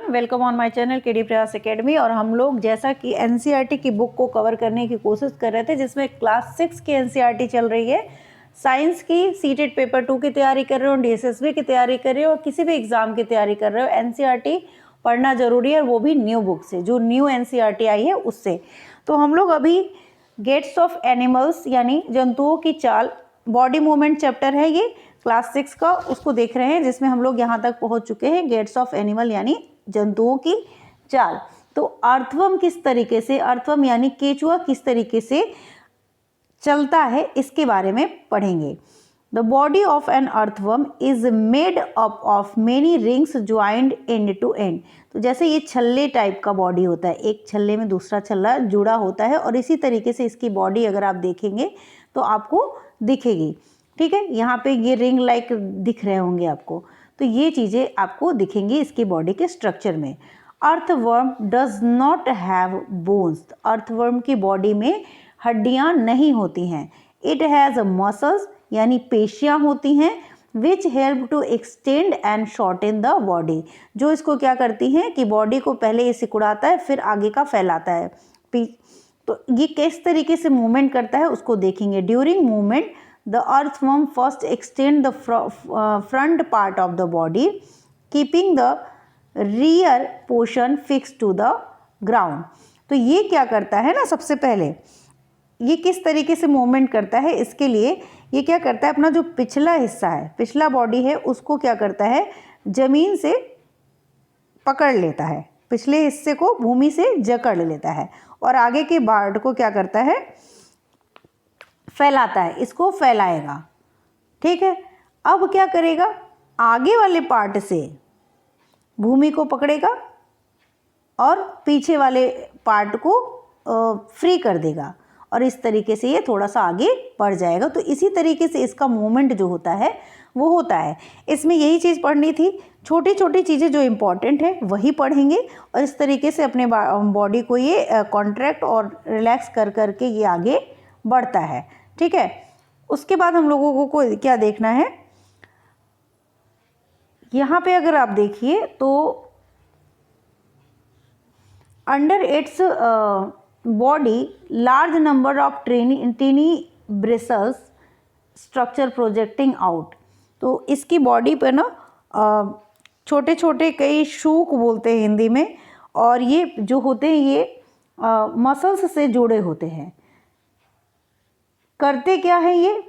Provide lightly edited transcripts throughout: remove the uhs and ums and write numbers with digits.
Welcome on my channel KD प्रयास academy. और हम लोग जैसा कि एनसीईआरटी की बुक को कवर करने की कोशिश कर रहे थे, जिसमें क्लास 6 की एनसीईआरटी चल रही है। साइंस की सीटेट पेपर 2 की तैयारी कर रहे हो, डीएसएसबी की तैयारी कर रहे हो, किसी भी एग्जाम की तैयारी कर रहे हो, एनसीईआरटी पढ़ना जरूरी है, और वो भी न्यू बुक से, जो न्यू एनसीईआरटी आई है उससे। तो हम लोग अभी गेट्स ऑफ एनिमल्स यानी जंतुओं की चाल, बॉडी मूवमेंट चैप्टर है ये क्लास 6 का, उसको देख रहे हैं, जिसमें हम लोग यहाँ तक पहुँच चुके हैं गेट्स ऑफ एनिमल यानी जंतुओं की चाल। तो अर्थवर्म किस तरीके से, अर्थवर्म यानी केचुआ किस तरीके से चलता है, इसके बारे में पढ़ेंगे। The body of an earthworm is made up of many rings joined end to end. तो जैसे ये छल्ले टाइप का बॉडी होता है, एक छल्ले में दूसरा छल्ला जुड़ा होता है, और इसी तरीके से इसकी बॉडी अगर आप देखेंगे तो आपको दिखेगी। ठीक है, यहाँ पे ये रिंग लाइक दिख रहे होंगे आपको, तो ये चीज़ें आपको दिखेंगी इसकी बॉडी के स्ट्रक्चर में। Earthworm does not have bones. Earthworm की बॉडी में हड्डियाँ नहीं होती हैं। इट हैज़ मसल्स यानी पेशियाँ होती हैं, which help to extend and shorten the body. जो इसको क्या करती हैं कि बॉडी को पहले ये सिकुड़ाता है, फिर आगे का फैलाता है। तो ये किस तरीके से मूवमेंट करता है उसको देखेंगे। During movement the earthworm first extend the front part of the body, keeping the rear portion fixed to the ground। तो ये क्या करता है ना, सबसे पहले ये किस तरीके से मूवमेंट करता है, इसके लिए ये क्या करता है, अपना जो पिछला हिस्सा है, पिछला बॉडी है, उसको क्या करता है, जमीन से पकड़ लेता है, पिछले हिस्से को भूमि से जकड़ लेता है, और आगे के पार्ट को क्या करता है, फैलाता है, इसको फैलाएगा। ठीक है, अब क्या करेगा, आगे वाले पार्ट से भूमि को पकड़ेगा और पीछे वाले पार्ट को फ्री कर देगा, और इस तरीके से ये थोड़ा सा आगे बढ़ जाएगा। तो इसी तरीके से इसका मूवमेंट जो होता है वो होता है। इसमें यही चीज़ पढ़नी थी, छोटी छोटी चीज़ें जो इम्पॉर्टेंट है वही पढ़ेंगे, और इस तरीके से अपने बॉडी को ये कॉन्ट्रैक्ट और रिलैक्स कर करके ये आगे बढ़ता है। ठीक है, उसके बाद हम लोगों को क्या देखना है, यहाँ पे अगर आप देखिए तो under its body large number of tiny bristles structure projecting out. तो इसकी बॉडी पे ना छोटे छोटे कई शूक बोलते हैं हिंदी में, और ये जो होते हैं ये मसल्स से जुड़े होते हैं। करते क्या है ये,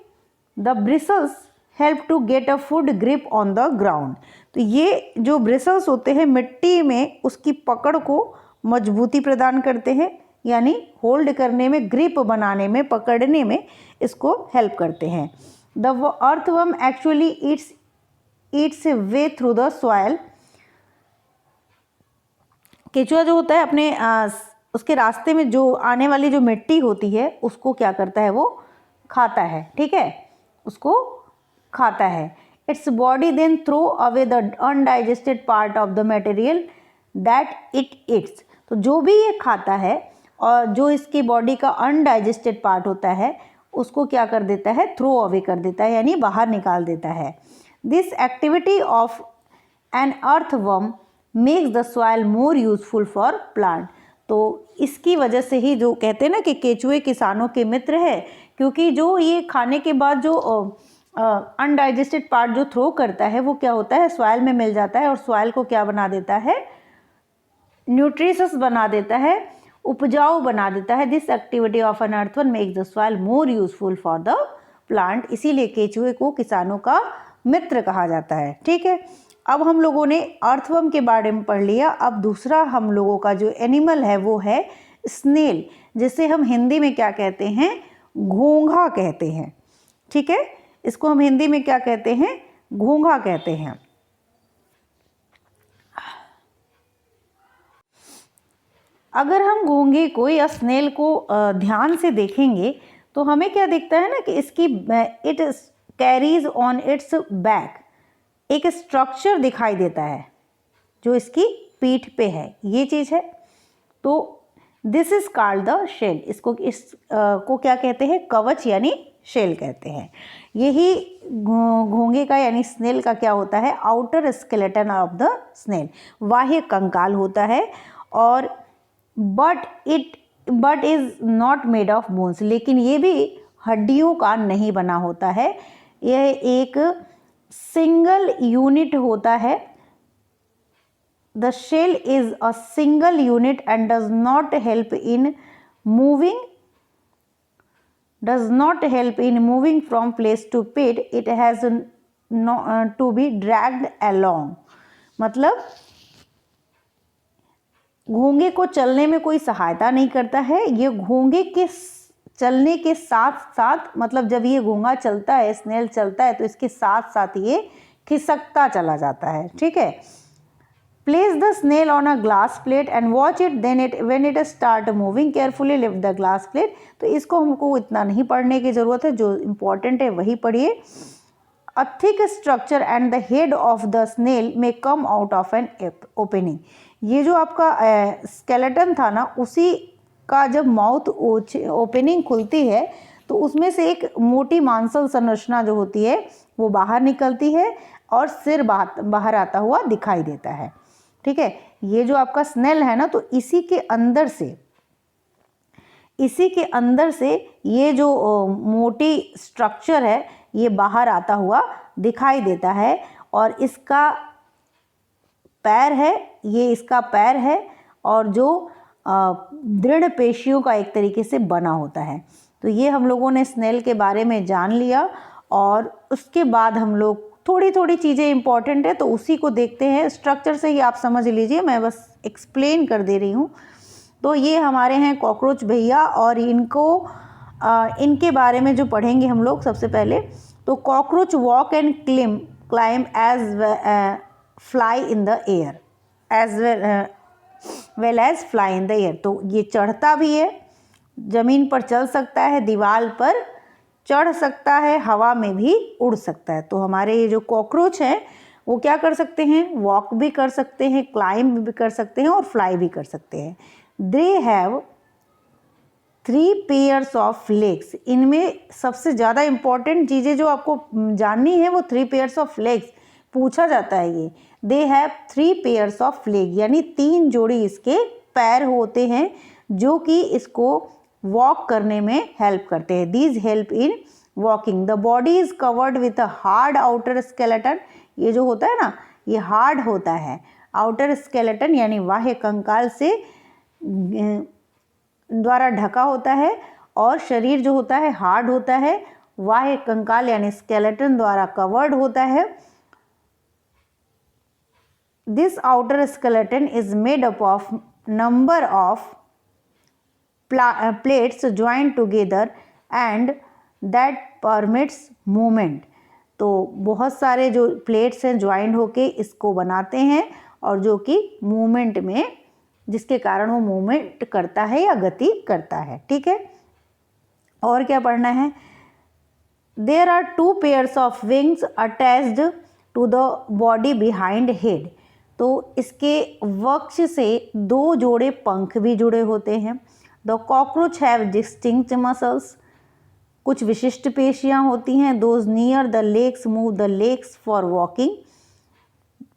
the bristles help to get a food grip on the ground. तो ये जो ब्रिसल्स होते हैं मिट्टी में उसकी पकड़ को मजबूती प्रदान करते हैं, यानी होल्ड करने में, ग्रिप बनाने में, पकड़ने में इसको हेल्प करते हैं। The earthworm actually Yeats way through the soil. केचुआ जो होता है अपने उसके रास्ते में जो आने वाली जो मिट्टी होती है उसको क्या करता है, वो खाता है। ठीक है, उसको खाता है। Its body then throw away the undigested part of the material that it eats. तो जो भी ये खाता है और जो इसकी बॉडी का अनडाइजेस्टेड पार्ट होता है उसको क्या कर देता है, थ्रो अवे कर देता है, यानी बाहर निकाल देता है। This activity of an earthworm makes the soil more useful for plant. तो इसकी वजह से ही जो कहते हैं ना कि केचुए किसानों के मित्र है, क्योंकि जो ये खाने के बाद जो अनडाइजेस्टेड पार्ट जो थ्रो करता है वो क्या होता है, सॉइल में मिल जाता है, और सॉइल को क्या बना देता है, न्यूट्रिशस बना देता है, उपजाऊ बना देता है। This activity of an earthworm makes the soil more useful for the plant. इसीलिए केचुए को किसानों का मित्र कहा जाता है। ठीक है, अब हम लोगों ने अर्थवर्म के बारे में पढ़ लिया। अब दूसरा हम लोगों का जो एनिमल है वो है स्नेल, जिसे हम हिंदी में क्या कहते हैं, घोंघा कहते हैं। ठीक है, इसको हम हिंदी में क्या कहते हैं, घोंघा कहते हैं। अगर हम घोंघे को या स्नेल को ध्यान से देखेंगे तो हमें क्या दिखता है ना कि इसकी it carries on it's back एक स्ट्रक्चर दिखाई देता है जो इसकी पीठ पे है, ये चीज़ है। तो this is called the shell. इसको क्या कहते हैं? कवच यानी शेल कहते हैं। यही घोंगे का यानी स्नेल का क्या होता है? Outer skeleton of the snail, बाह्य कंकाल होता है। और but is not made of bones, लेकिन ये भी हड्डियों का नहीं बना होता है। यह एक सिंगल यूनिट होता है। The shell is a single unit and does not help in moving from place to pit. It has to be dragged along। मतलब घोंगे को चलने में कोई सहायता नहीं करता है। ये घोंगे के चलने के साथ साथ, मतलब जब ये घोंगा चलता है, स्नेल चलता है, तो इसके साथ साथ ये खिसकता चला जाता है। ठीक है। Place the snail on a glass plate and watch it, then when it start moving carefully lift the glass plate। तो इसको हमको इतना नहीं पढ़ने की ज़रूरत है, जो इम्पोर्टेंट है वही पढ़िए। A thick structure and the head of the snail may come out of an opening। ये जो आपका स्केलेटन था ना, उसी का जब माउथ ओपनिंग खुलती है तो उसमें से एक मोटी मांसल संरचना जो होती है वो बाहर निकलती है और सिर बाहर आता हुआ दिखाई देता है। ठीक है। ये जो आपका स्नेल है ना, तो इसी के अंदर से ये जो मोटी स्ट्रक्चर है ये बाहर आता हुआ दिखाई देता है। और इसका पैर है, ये इसका पैर है, और जो दृढ़ पेशियों का एक तरीके से बना होता है। तो ये हम लोगों ने स्नेल के बारे में जान लिया। और उसके बाद हम लोग थोड़ी चीज़ें इंपॉर्टेंट है तो उसी को देखते हैं। स्ट्रक्चर से ही आप समझ लीजिए, मैं बस एक्सप्लेन कर दे रही हूँ। तो ये हमारे हैं कॉकरोच भैया, और इनके बारे में जो पढ़ेंगे हम लोग सबसे पहले। तो cockroach walk and climb as fly in the air as well as fly in the air. तो ये चढ़ता भी है, ज़मीन पर चल सकता है, दीवार पर चढ़ सकता है, हवा में भी उड़ सकता है। तो हमारे ये जो कॉकरोच हैं वो क्या कर सकते हैं? वॉक भी कर सकते हैं, क्लाइंब भी कर सकते हैं और फ्लाई भी कर सकते हैं। They have 3 pairs of legs. इनमें सबसे ज़्यादा इम्पॉर्टेंट चीज़ें जो आपको जाननी है वो 3 पेयर्स ऑफ लेग्स पूछा जाता है। ये they have 3 pairs of leg, यानी 3 जोड़ी इसके पैर होते हैं जो कि इसको वॉक करने में हेल्प करते हैं। These help in walking. The body is covered with a hard outer skeleton. ये जो होता है ना, ये हार्ड होता है। आउटर स्केलेटन यानी बाह्य कंकाल से द्वारा ढका होता है, और शरीर जो होता है हार्ड होता है, बाह्य कंकाल यानी स्केलेटन द्वारा कवर्ड होता है। This outer skeleton is made up of number of plates joined together and that permits movement। तो बहुत सारे जो प्लेट्स हैं ज्वाइंट होके इसको बनाते हैं, और जो कि मूवमेंट में, जिसके कारण वो मूवमेंट करता है या गति करता है। ठीक है। और क्या पढ़ना है? There are 2 pairs of wings attached to the body behind head. तो इसके वक्ष से 2 जोड़े पंख भी जुड़े होते हैं। The cockroach have distinct muscles. कुछ विशिष्ट पेशियाँ होती हैं। Those near the legs move the legs for walking.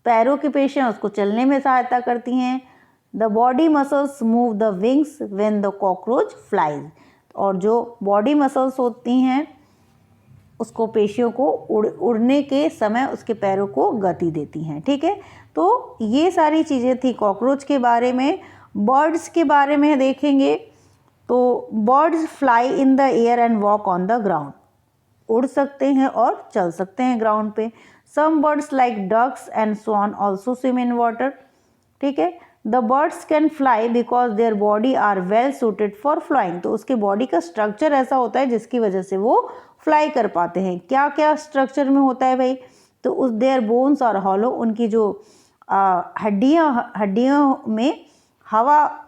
पैरों की पेशियाँ उसको चलने में सहायता करती हैं। The body muscles move the wings when the cockroach flies. और जो बॉडी मसल्स होती हैं उसको, पेशियों को उड़ने के समय उसके पैरों को गति देती हैं। ठीक है। तो ये सारी चीज़ें थी कॉकरोच के बारे में। बर्ड्स के बारे में देखेंगे तो birds fly in the air and walk on the ground. उड़ सकते हैं और चल सकते हैं ग्राउंड पे। Some birds like ducks and swan also swim in water. ठीक है। The birds can fly because their body are well suited for flying. तो उसके बॉडी का स्ट्रक्चर ऐसा होता है जिसकी वजह से वो फ्लाई कर पाते हैं। क्या क्या स्ट्रक्चर में होता है भाई? तो उस देयर बोन्स और हॉलो, उनकी जो हड्डियों में हवा,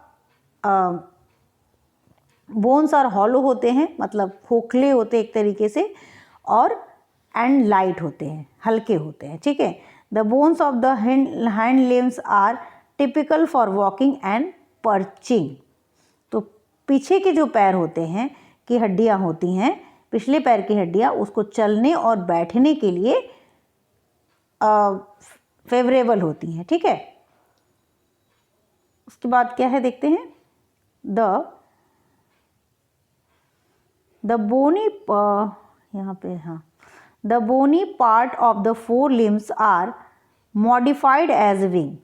बोन्स और हॉलो होते हैं, मतलब खोखले होते हैं एक तरीके से, और एंड लाइट होते हैं, हल्के होते हैं। ठीक है। The bones of the hand limbs are typical for walking and perching. तो पीछे के जो पैर होते हैं की हड्डियाँ होती हैं, पिछले पैर की हड्डियाँ उसको चलने और बैठने के लिए फेवरेबल होती हैं। ठीक है, उसके बाद क्या है देखते हैं। द बोनी, यहाँ पे हाँ, the bony part of the fore limbs are modified as wing.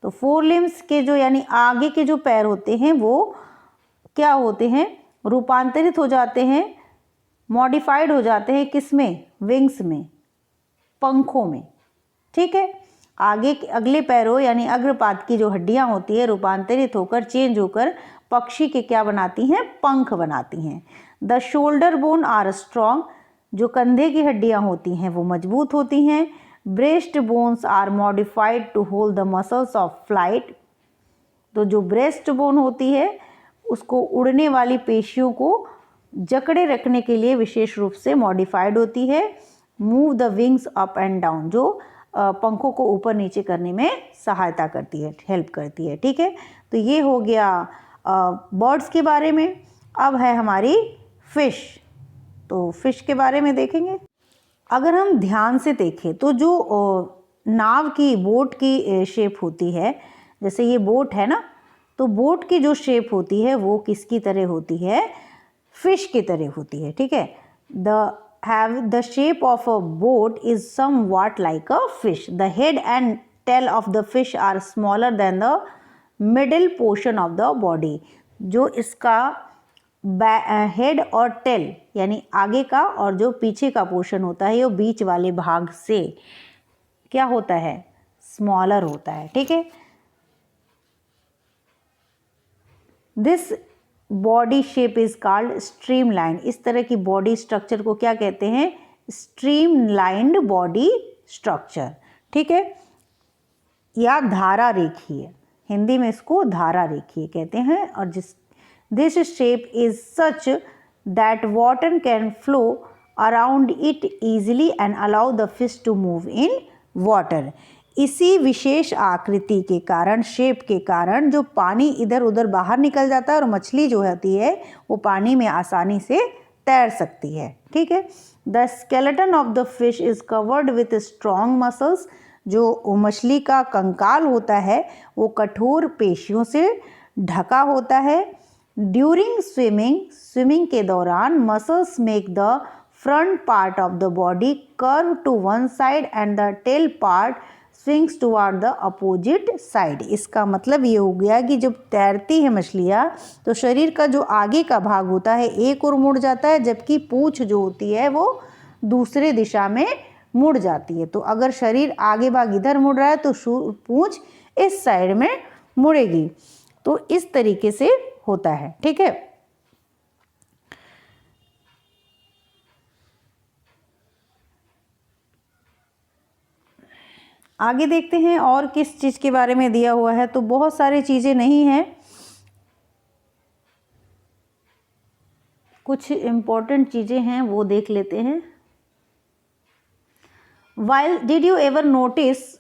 तो फोर लिम्स के जो यानी आगे के जो पैर होते हैं वो क्या होते हैं, रूपांतरित हो जाते हैं, मॉडिफाइड हो जाते हैं, किस में, विंग्स में, पंखों में। ठीक है, आगे अगले पैरों यानी अग्रपाद की जो हड्डियां होती है रूपांतरित होकर, चेंज होकर पक्षी के क्या बनाती हैं, पंख बनाती हैं। The shoulder bone are strong, जो कंधे की हड्डियां होती हैं वो मजबूत होती हैं। Breast bones are modified to hold the muscles of flight, तो जो ब्रेस्ट बोन होती है उसको उड़ने वाली पेशियों को जकड़े रखने के लिए विशेष रूप से मॉडिफाइड होती है। Move the wings up and down, जो पंखों को ऊपर नीचे करने में सहायता करती है, हेल्प करती है। ठीक है, तो ये हो गया बर्ड्स के बारे में। अब है हमारी फिश, तो फिश के बारे में देखेंगे। अगर हम ध्यान से देखें तो जो नाव की, बोट की शेप होती है, जैसे ये बोट है ना, तो बोट की जो शेप होती है वो किसकी तरह होती है, फिश की तरह होती है। ठीक है, the shape of a boat is somewhat like a fish. The head and tail of the fish are smaller than the middle portion of the body. जो इसका हेड और टेल यानी आगे का और जो पीछे का पोर्शन होता है, वो बीच वाले भाग से क्या होता है, स्मॉलर होता है। ठीक है, this body shape is called streamline. इस तरह की बॉडी स्ट्रक्चर को क्या कहते हैं, स्ट्रीमलाइंड बॉडी स्ट्रक्चर। ठीक है, या धारा रेखीय, हिंदी में इसको धारा रेखीय कहते हैं। और this shape is such that water can flow around it easily and allow the fish to move in water. इसी विशेष आकृति के कारण, शेप के कारण, जो पानी इधर उधर बाहर निकल जाता है और मछली जो होती है वो पानी में आसानी से तैर सकती है। ठीक है, the skeleton of the fish is covered with strong muscles. जो मछली का कंकाल होता है वो कठोर पेशियों से ढका होता है। ड्यूरिंग स्विमिंग के दौरान muscles make the front part of the body curve to one side and the tail part swings toward the opposite side. इसका मतलब ये हो गया कि जब तैरती है मछलियाँ तो शरीर का जो आगे का भाग होता है एक ओर मुड़ जाता है, जबकि पूँछ जो होती है वो दूसरे दिशा में मुड़ जाती है। तो अगर शरीर आगे भाग इधर मुड़ रहा है तो पूँछ इस साइड में मुड़ेगी। तो इस तरीके से होता है। ठीक है, आगे देखते हैं और किस चीज़ के बारे में दिया हुआ है। तो बहुत सारी चीज़ें नहीं हैं, कुछ इम्पोर्टेंट चीज़ें हैं वो देख लेते हैं। While did you ever notice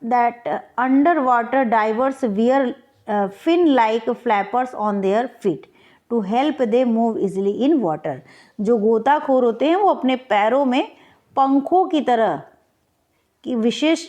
that underwater divers wear fin-like flappers on their feet to help them move easily in water? जो गोताखोर होते हैं वो अपने पैरों में पंखों की तरह की विशेष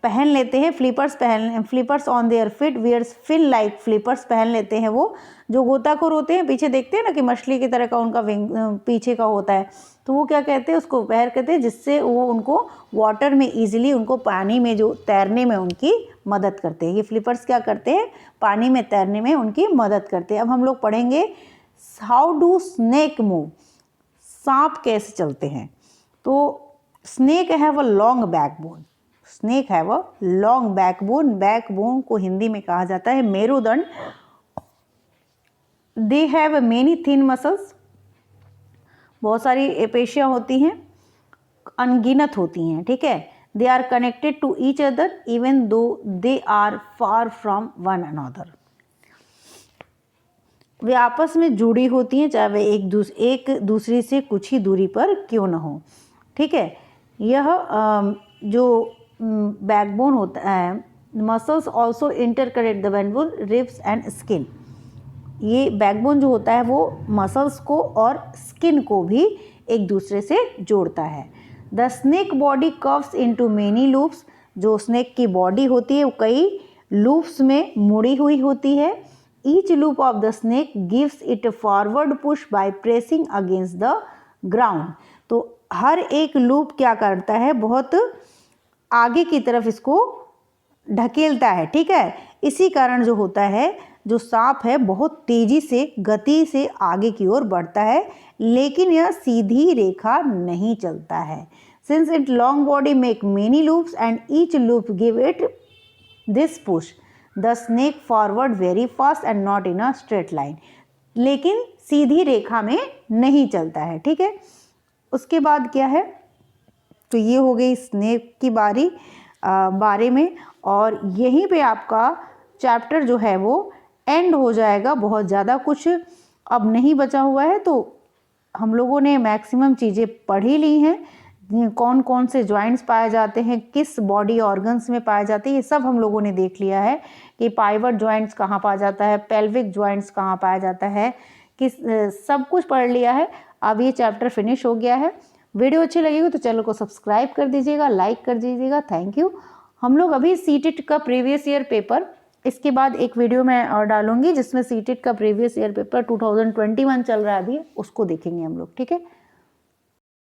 पहन लेते हैं, flippers on their feet, wears fin like flippers पहन लेते हैं। वो जो गोताखोर होते हैं पीछे देखते हैं ना कि मछली की तरह का उनका विंग पीछे का होता है, तो वो क्या कहते हैं, उसको पैर कहते हैं, जिससे वो उनको वाटर में ईजिली, उनको पानी में जो तैरने में उनकी मदद करते हैं। ये फ्लिपर्स क्या करते हैं, पानी में तैरने में उनकी मदद करते हैं। अब हम लोग पढ़ेंगे हाउ डू स्नेक मूव, सांप कैसे चलते हैं। तो snake have a long backbone, snake have a long backbone, backbone को हिंदी में कहा जाता है मेरुदंड। They have many thin muscles, बहुत सारी पेशियाँ होती हैं, अनगिनत होती हैं। ठीक है, they are connected to each other even though they are far from one another. वे आपस में जुड़ी होती हैं चाहे वे एक दूसरी से कुछ ही दूरी पर क्यों न हो। ठीक है, यह जो बैकबोन होता है, muscles also interconnect the backbone, ribs and skin. ये बैकबोन जो होता है वो मसल्स को और स्किन को भी एक दूसरे से जोड़ता है। The snake body curves into many loops, जो स्नेक की बॉडी होती है वो कई लूप्स में मुड़ी हुई होती है। Each loop of the snake gives it forward push by pressing against the ground. तो हर एक लूप क्या करता है, बहुत आगे की तरफ इसको ढकेलता है, ठीक है। इसी कारण जो होता है, जो सांप है बहुत तेजी से गति से आगे की ओर बढ़ता है, लेकिन यह सीधी रेखा नहीं चलता है। Since it long body make many loops and each loop give it this push, the snake forward very fast and not in a straight line. लेकिन सीधी रेखा में नहीं चलता है, ठीक है। उसके बाद क्या है, तो ये हो गई स्नेक की बारे में, और यहीं पे आपका चैप्टर जो है वो एंड हो जाएगा। बहुत ज़्यादा कुछ अब नहीं बचा हुआ है, तो हम लोगों ने मैक्सिमम चीज़ें पढ़ ही ली हैं। कौन कौन से जॉइंट्स पाए जाते हैं, किस बॉडी ऑर्गन्स में पाए जाते हैं, ये सब हम लोगों ने देख लिया है कि पाइवट जॉइंट्स कहाँ पाया जाता है, पेल्विक जॉइंट्स कहाँ पाया जाता है, सब कुछ पढ़ लिया है। अब ये चैप्टर फिनिश हो गया है। वीडियो अच्छी लगेगी तो चैनल को सब्सक्राइब कर दीजिएगा, लाइक कर दीजिएगा। Thank you. हम लोग अभी सीटेट का प्रीवियस ईयर पेपर, इसके बाद एक वीडियो मैं और डालूंगी जिसमें सीटेट का प्रीवियस ईयर पेपर 2021 चल रहा है अभी, उसको देखेंगे हम लोग, ठीक है।